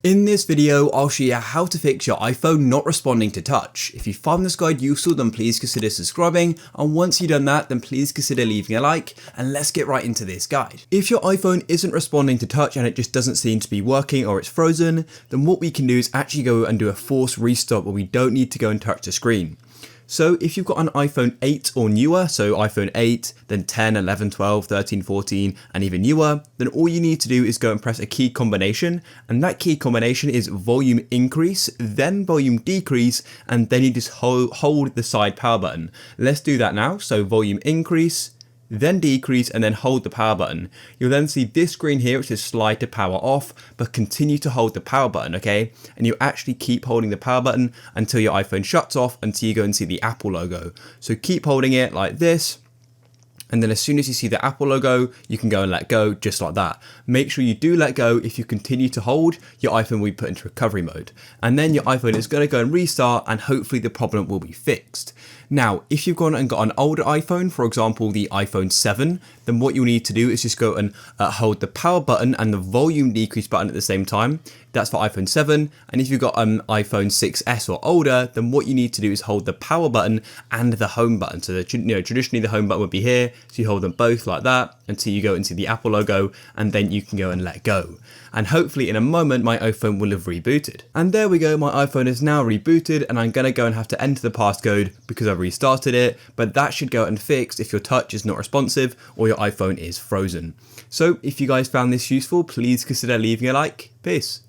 In this video, I'll show you how to fix your iPhone not responding to touch. If you found this guide useful, then please consider subscribing, and once you've done that, then please consider leaving a like, and let's get right into this guide. If your iPhone isn't responding to touch and it just doesn't seem to be working or it's frozen, then what we can do is actually go and do a forced restart where we don't need to go and touch the screen. So if you've got an iPhone 8 or newer, so iPhone 8, then 10, 11, 12, 13, 14, and even newer, then all you need to do is go and press a key combination, and that key combination is volume increase, then volume decrease, and then you just hold the side power button. Let's do that now. So volume increase, then decrease, and then hold the power button. You'll then see this screen here, which is slide to power off, but continue to hold the power button, okay? And you actually keep holding the power button until your iPhone shuts off, until you go and see the Apple logo. So keep holding it like this. And then as soon as you see the Apple logo, you can go and let go just like that. Make sure you do let go. If you continue to hold, your iPhone will be put into recovery mode. And then your iPhone is going to go and restart, and hopefully the problem will be fixed. Now, if you've gone and got an older iPhone, for example, the iPhone 7, then what you'll need to do is just go and hold the power button and the volume decrease button at the same time. That's for iPhone 7. And if you've got an iPhone 6S or older, then what you need to do is hold the power button and the home button. So traditionally the home button would be here. So you hold them both like that until you go into the Apple logo, and then you can go and let go. And hopefully in a moment, my iPhone will have rebooted. And there we go, my iPhone is now rebooted, and I'm gonna go and have to enter the passcode because I've restarted it, but that should go and fix if your touch is not responsive or your iPhone is frozen. So if you guys found this useful, please consider leaving a like. Peace.